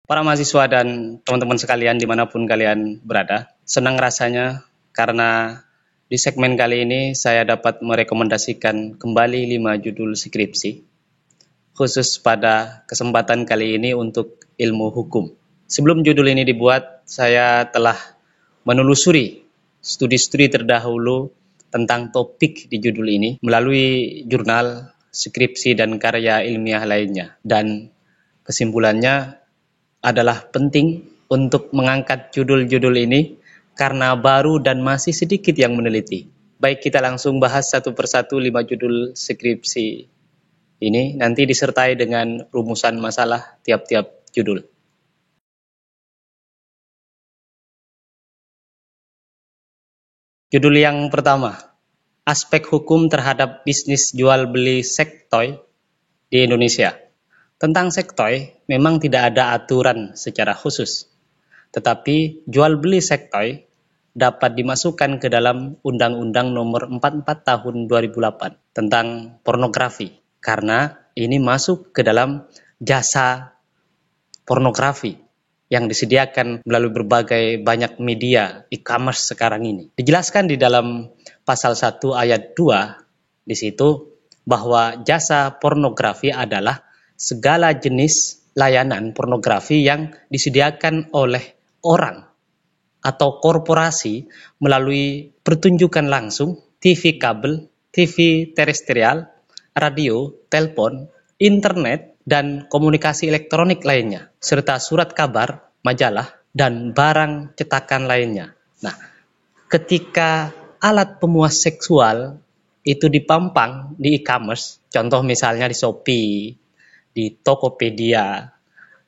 Para mahasiswa dan teman-teman sekalian dimanapun kalian berada, senang rasanya karena di segmen kali ini saya dapat merekomendasikan kembali 5 judul skripsi, khusus pada kesempatan kali ini untuk ilmu hukum. Sebelum judul ini dibuat, saya telah menelusuri studi-studi terdahulu tentang topik di judul ini melalui jurnal, skripsi, dan karya ilmiah lainnya. Dan kesimpulannya adalah penting untuk mengangkat judul-judul ini karena baru dan masih sedikit yang meneliti. Baik, kita langsung bahas satu persatu 5 judul skripsi ini, nanti disertai dengan rumusan masalah tiap-tiap judul. Judul yang pertama, aspek hukum terhadap bisnis jual beli seks toy di Indonesia. Tentang seks toy, memang tidak ada aturan secara khusus. Tetapi jual beli seks toy dapat dimasukkan ke dalam Undang-Undang Nomor 44 Tahun 2008 tentang pornografi. Karena ini masuk ke dalam jasa pornografi yang disediakan melalui berbagai banyak media e-commerce sekarang ini. Dijelaskan di dalam pasal 1 ayat 2 di situ bahwa jasa pornografi adalah segala jenis layanan pornografi yang disediakan oleh orang atau korporasi melalui pertunjukan langsung, TV kabel, TV terestrial, radio, telepon, internet, dan komunikasi elektronik lainnya, serta surat kabar, majalah, dan barang cetakan lainnya. Nah, ketika alat pemuas seksual itu dipampang di e-commerce, contoh misalnya di Shopee, di Tokopedia,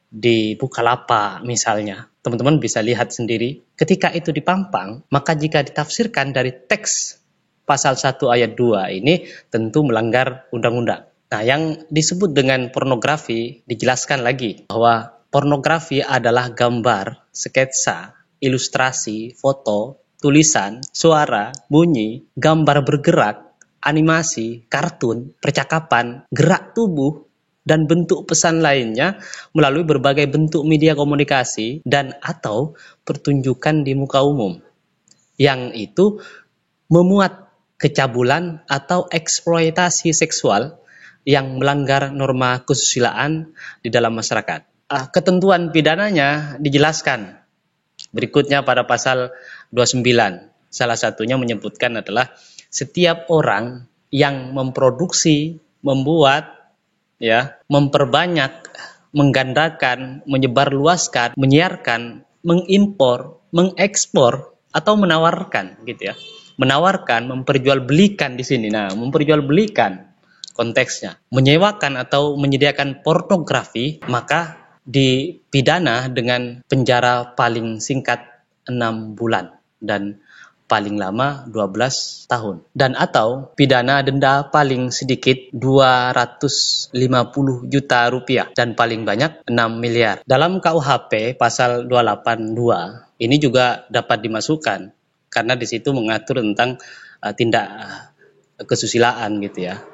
di Bukalapak misalnya, teman-teman bisa lihat sendiri, ketika itu dipampang, maka jika ditafsirkan dari teks pasal 1 ayat 2 ini tentu melanggar undang-undang. Nah, yang disebut dengan pornografi dijelaskan lagi bahwa pornografi adalah gambar, sketsa, ilustrasi, foto, tulisan, suara, bunyi, gambar bergerak, animasi, kartun, percakapan, gerak tubuh, dan bentuk pesan lainnya melalui berbagai bentuk media komunikasi dan atau pertunjukan di muka umum, yang itu memuat kecabulan atau eksploitasi seksual yang melanggar norma kesusilaan di dalam masyarakat. Ketentuan pidananya dijelaskan berikutnya pada pasal 29. Salah satunya menyebutkan adalah setiap orang yang memproduksi, membuat, memperbanyak, menggandakan, menyebarluaskan, menyiarkan, mengimpor, mengekspor, atau menawarkan, gitu ya. Menawarkan, memperjualbelikan di sini. Nah, memperjualbelikan konteksnya. Menyewakan atau menyediakan pornografi, maka dipidana dengan penjara paling singkat 6 bulan dan paling lama 12 tahun. Dan atau pidana denda paling sedikit 250 juta rupiah dan paling banyak 6 miliar. Dalam KUHP pasal 282 ini juga dapat dimasukkan karena di situ mengatur tentang tindak kesusilaan gitu ya.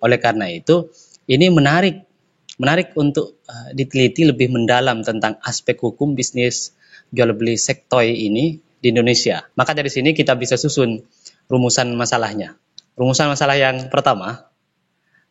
Oleh karena itu, ini menarik untuk diteliti lebih mendalam tentang aspek hukum bisnis jual beli seks toy ini di Indonesia. Maka dari sini kita bisa susun rumusan masalahnya. Rumusan masalah yang pertama,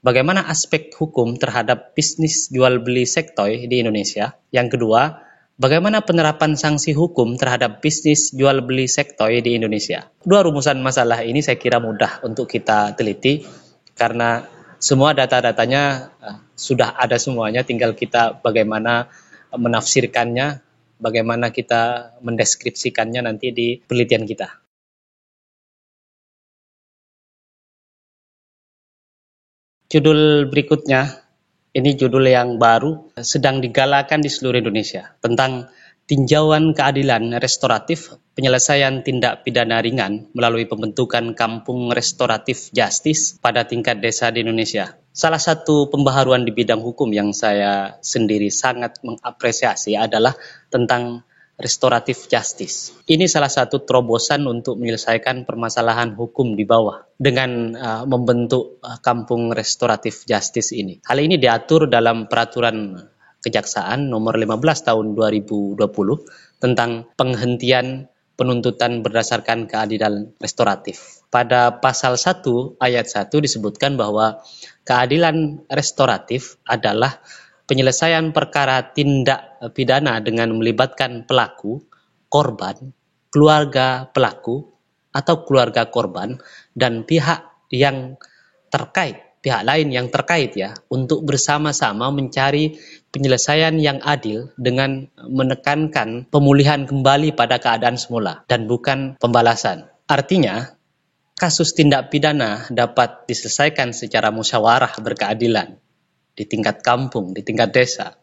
bagaimana aspek hukum terhadap bisnis jual beli seks toy di Indonesia? Yang kedua, bagaimana penerapan sanksi hukum terhadap bisnis jual beli seks toy di Indonesia? Dua rumusan masalah ini saya kira mudah untuk kita teliti karena semua data-datanya sudah ada semuanya, tinggal kita bagaimana menafsirkannya, bagaimana kita mendeskripsikannya nanti di penelitian kita. Judul berikutnya, ini judul yang baru, sedang digalakan di seluruh Indonesia, tentang tinjauan keadilan restoratif, penyelesaian tindak pidana ringan melalui pembentukan kampung restoratif justice pada tingkat desa di Indonesia. Salah satu pembaharuan di bidang hukum yang saya sendiri sangat mengapresiasi adalah tentang restoratif justice. Ini salah satu terobosan untuk menyelesaikan permasalahan hukum di bawah dengan membentuk kampung restoratif justice ini. Hal ini diatur dalam peraturan Kejaksaan nomor 15 tahun 2020 tentang penghentian penuntutan berdasarkan keadilan restoratif. Pada pasal 1 ayat 1 disebutkan bahwa keadilan restoratif adalah penyelesaian perkara tindak pidana dengan melibatkan pelaku, korban, keluarga pelaku, atau keluarga korban, dan pihak lain yang terkait ya, untuk bersama-sama mencari penyelesaian yang adil dengan menekankan pemulihan kembali pada keadaan semula dan bukan pembalasan. Artinya, kasus tindak pidana dapat diselesaikan secara musyawarah berkeadilan di tingkat kampung, di tingkat desa.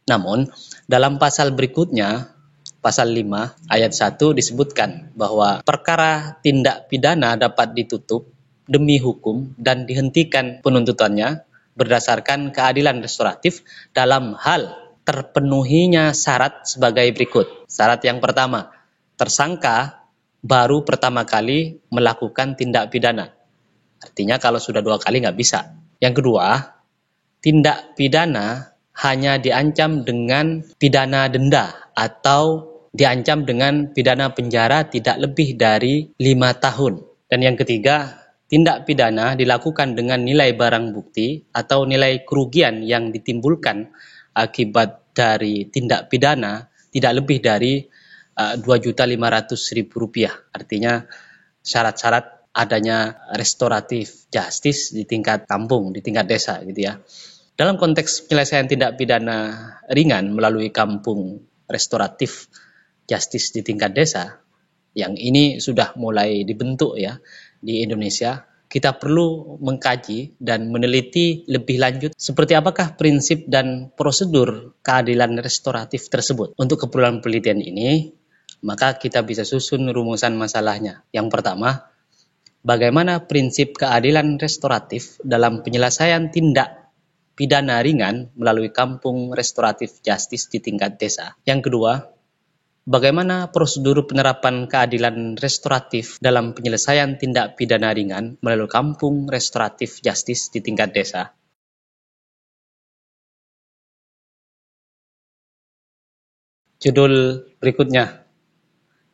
Namun, dalam pasal berikutnya, pasal 5 ayat 1 disebutkan bahwa perkara tindak pidana dapat ditutup demi hukum dan dihentikan penuntutannya berdasarkan keadilan restoratif dalam hal terpenuhinya syarat sebagai berikut. Syarat yang pertama, tersangka baru pertama kali melakukan tindak pidana. Artinya kalau sudah 2 kali nggak bisa. Yang kedua, tindak pidana hanya diancam dengan pidana denda atau diancam dengan pidana penjara tidak lebih dari 5 tahun. Dan yang ketiga, tindak pidana dilakukan dengan nilai barang bukti atau nilai kerugian yang ditimbulkan akibat dari tindak pidana tidak lebih dari Rp2.500.000. Artinya syarat-syarat adanya restoratif justice di tingkat kampung, di tingkat desa gitu ya. Dalam konteks penyelesaian tindak pidana ringan melalui kampung restoratif justice di tingkat desa, yang ini sudah mulai dibentuk ya di Indonesia, kita perlu mengkaji dan meneliti lebih lanjut seperti apakah prinsip dan prosedur keadilan restoratif tersebut. Untuk keperluan penelitian ini, maka kita bisa susun rumusan masalahnya. Yang pertama, bagaimana prinsip keadilan restoratif dalam penyelesaian tindak pidana ringan melalui kampung restoratif justice di tingkat desa. Yang kedua, bagaimana prosedur penerapan keadilan restoratif dalam penyelesaian tindak pidana ringan melalui kampung restoratif justice di tingkat desa? Judul berikutnya,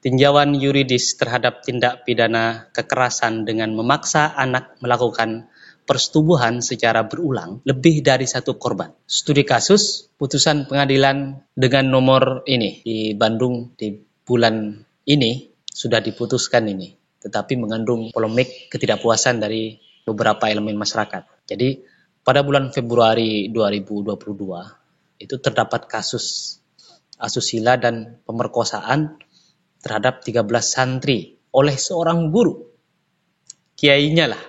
tinjauan yuridis terhadap tindak pidana kekerasan dengan memaksa anak melakukan persetubuhan secara berulang lebih dari satu korban. Studi kasus, putusan pengadilan dengan nomor ini di Bandung di bulan ini sudah diputuskan ini, tetapi mengandung polemik ketidakpuasan dari beberapa elemen masyarakat. Jadi pada bulan Februari 2022 itu terdapat kasus asusila dan pemerkosaan terhadap 13 santri oleh seorang guru, kiainya lah,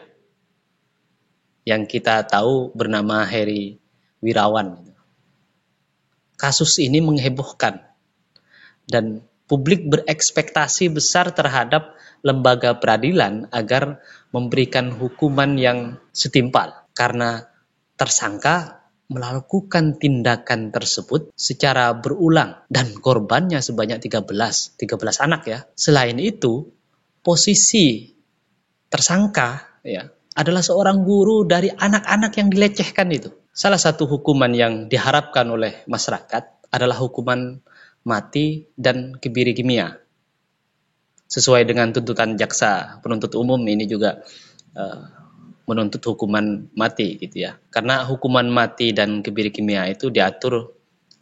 yang kita tahu bernama Heri Wirawan. Kasus ini menghebohkan dan publik berekspektasi besar terhadap lembaga peradilan agar memberikan hukuman yang setimpal karena tersangka melakukan tindakan tersebut secara berulang dan korbannya sebanyak 13 anak ya. Selain itu, posisi tersangka ya adalah seorang guru dari anak-anak yang dilecehkan itu. Salah satu hukuman yang diharapkan oleh masyarakat adalah hukuman mati dan kebiri kimia. Sesuai dengan tuntutan jaksa penuntut umum ini juga menuntut hukuman mati gitu ya. Karena hukuman mati dan kebiri kimia itu diatur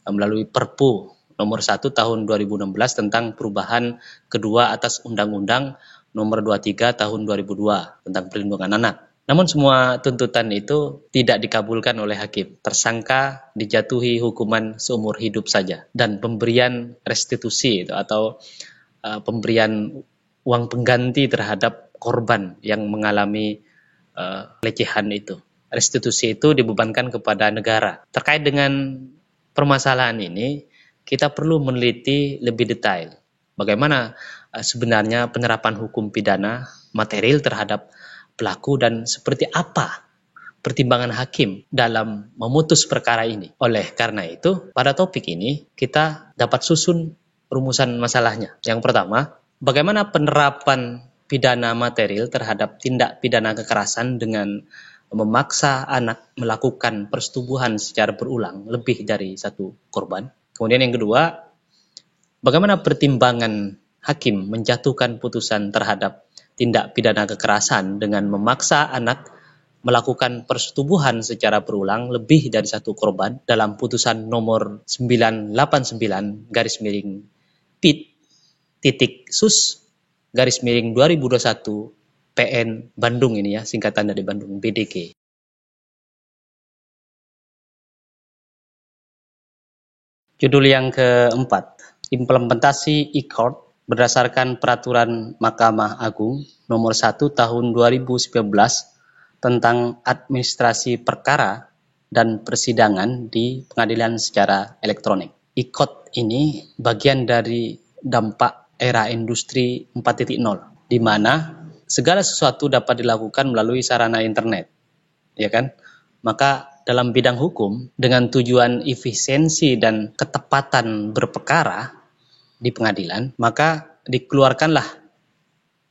melalui Perpu nomor 1 tahun 2016 tentang perubahan kedua atas Undang-Undang nomor 23 tahun 2002 tentang perlindungan anak. Namun semua tuntutan itu tidak dikabulkan oleh hakim. Tersangka dijatuhi hukuman seumur hidup saja dan pemberian restitusi itu atau pemberian uang pengganti terhadap korban yang mengalami pelecehan itu. Restitusi itu dibebankan kepada negara. Terkait dengan permasalahan ini, kita perlu meneliti lebih detail bagaimana sebenarnya penerapan hukum pidana material terhadap pelaku dan seperti apa pertimbangan hakim dalam memutus perkara ini. Oleh karena itu, pada topik ini kita dapat susun rumusan masalahnya. Yang pertama, bagaimana penerapan pidana material terhadap tindak pidana kekerasan dengan memaksa anak melakukan persetubuhan secara berulang lebih dari satu korban. Kemudian yang kedua, bagaimana pertimbangan hakim menjatuhkan putusan terhadap tindak pidana kekerasan dengan memaksa anak melakukan persetubuhan secara berulang lebih dari satu korban dalam putusan nomor 989 garis miring PIT titik sus garis miring 2021 PN Bandung ini ya, singkatan dari Bandung BDG. Judul yang keempat, implementasi e-court berdasarkan peraturan Mahkamah Agung nomor 1 tahun 2019 tentang administrasi perkara dan persidangan di pengadilan secara elektronik. E-court ini bagian dari dampak era industri 4.0, di mana segala sesuatu dapat dilakukan melalui sarana internet, ya kan? Maka dalam bidang hukum, dengan tujuan efisiensi dan ketepatan berperkara di pengadilan, maka dikeluarkanlah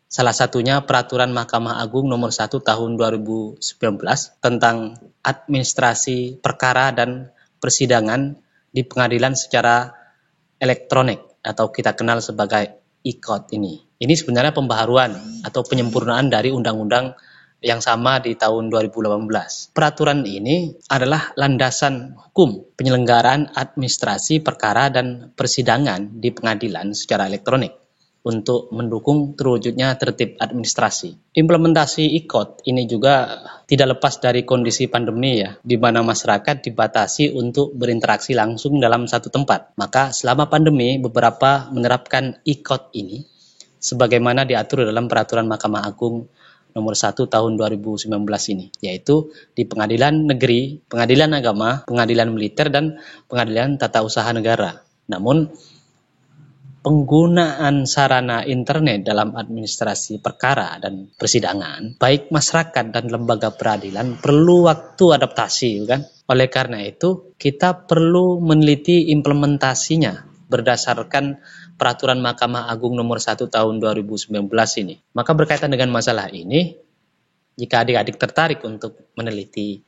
salah satunya peraturan Mahkamah Agung nomor 1 tahun 2019 tentang administrasi perkara dan persidangan di pengadilan secara elektronik atau kita kenal sebagai e-court ini. Ini sebenarnya pembaharuan atau penyempurnaan dari undang-undang yang sama di tahun 2018. Peraturan ini adalah landasan hukum penyelenggaraan administrasi perkara dan persidangan di pengadilan secara elektronik untuk mendukung terwujudnya tertib administrasi. Implementasi e-court ini juga tidak lepas dari kondisi pandemi ya, di mana masyarakat dibatasi untuk berinteraksi langsung dalam satu tempat. Maka selama pandemi, beberapa menerapkan e-court ini sebagaimana diatur dalam peraturan Mahkamah Agung nomor 1 tahun 2019 ini, yaitu di pengadilan negeri, pengadilan agama, pengadilan militer, dan pengadilan tata usaha negara. Namun, penggunaan sarana internet dalam administrasi perkara dan persidangan, baik masyarakat dan lembaga peradilan perlu waktu adaptasi, kan? Oleh karena itu, kita perlu meneliti implementasinya berdasarkan peraturan Mahkamah Agung nomor 1 tahun 2019 ini. Maka berkaitan dengan masalah ini, jika adik-adik tertarik untuk meneliti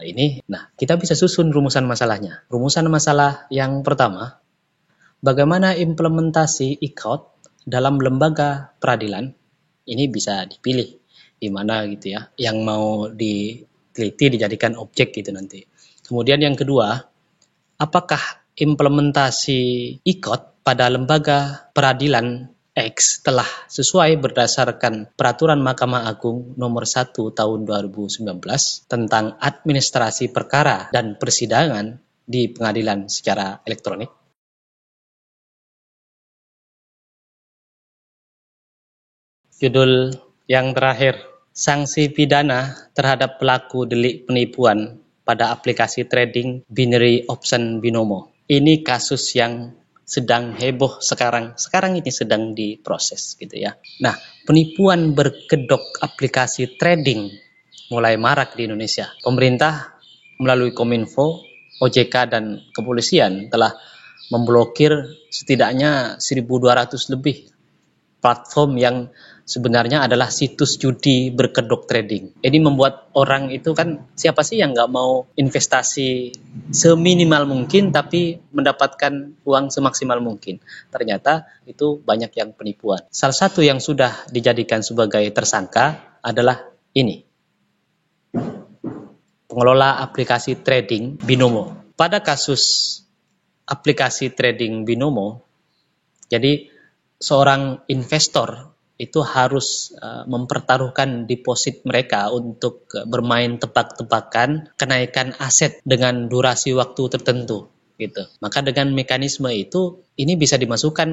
ini, nah kita bisa susun rumusan masalahnya. Rumusan masalah yang pertama, bagaimana implementasi e-court dalam lembaga peradilan ini bisa dipilih di mana gitu ya, yang mau diteliti dijadikan objek gitu nanti. Kemudian yang kedua, apakah implementasi e-court pada lembaga peradilan X telah sesuai berdasarkan peraturan Mahkamah Agung nomor 1 tahun 2019 tentang administrasi perkara dan persidangan di pengadilan secara elektronik? Judul yang terakhir, sanksi pidana terhadap pelaku delik penipuan pada aplikasi trading binary option binomo. Ini kasus yang sedang heboh sekarang ini sedang diproses gitu ya. Nah, penipuan berkedok aplikasi trading mulai marak di Indonesia. Pemerintah melalui Kominfo, OJK dan kepolisian telah memblokir setidaknya 1.200 lebih platform yang sebenarnya adalah situs judi berkedok trading. Ini membuat orang itu kan, siapa sih yang nggak mau investasi seminimal mungkin tapi mendapatkan uang semaksimal mungkin. Ternyata itu banyak yang penipuan. Salah satu yang sudah dijadikan sebagai tersangka adalah ini, pengelola aplikasi trading Binomo. Pada kasus aplikasi trading Binomo, jadi seorang investor itu harus mempertaruhkan deposit mereka untuk bermain tebak-tebakan kenaikan aset dengan durasi waktu tertentu gitu. Maka dengan mekanisme itu ini bisa dimasukkan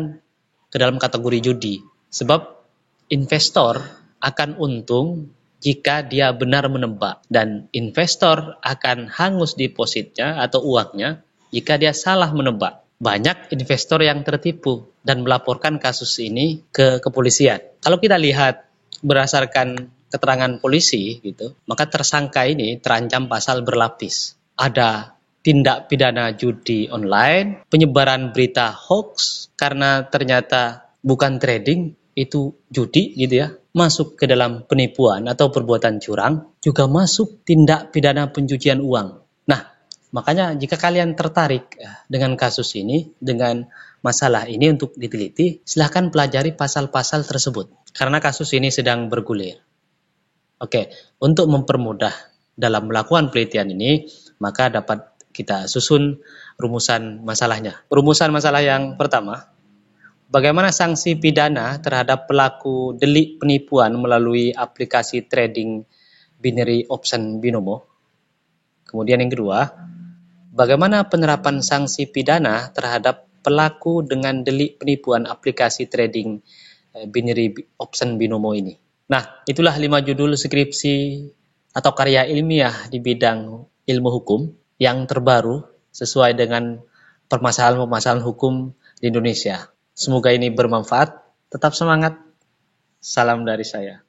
ke dalam kategori judi. Sebab investor akan untung jika dia benar menebak dan investor akan hangus depositnya atau uangnya jika dia salah menebak. Banyak investor yang tertipu dan melaporkan kasus ini ke kepolisian. Kalau kita lihat berdasarkan keterangan polisi gitu, maka tersangka ini terancam pasal berlapis. Ada tindak pidana judi online, penyebaran berita hoax karena ternyata bukan trading, itu judi gitu ya, masuk ke dalam penipuan atau perbuatan curang, juga masuk tindak pidana pencucian uang. Nah, makanya jika kalian tertarik dengan kasus ini, dengan masalah ini untuk diteliti, silahkan pelajari pasal-pasal tersebut. Karena kasus ini sedang bergulir. Oke, untuk mempermudah dalam melakukan penelitian ini, maka dapat kita susun rumusan masalahnya. Rumusan masalah yang pertama, bagaimana sanksi pidana terhadap pelaku delik penipuan melalui aplikasi trading binary option binomo? Kemudian yang kedua, bagaimana penerapan sanksi pidana terhadap pelaku dengan delik penipuan aplikasi trading binary option binomo ini? Nah, itulah 5 judul skripsi atau karya ilmiah di bidang ilmu hukum yang terbaru sesuai dengan permasalahan-permasalahan hukum di Indonesia. Semoga ini bermanfaat. Tetap semangat. Salam dari saya.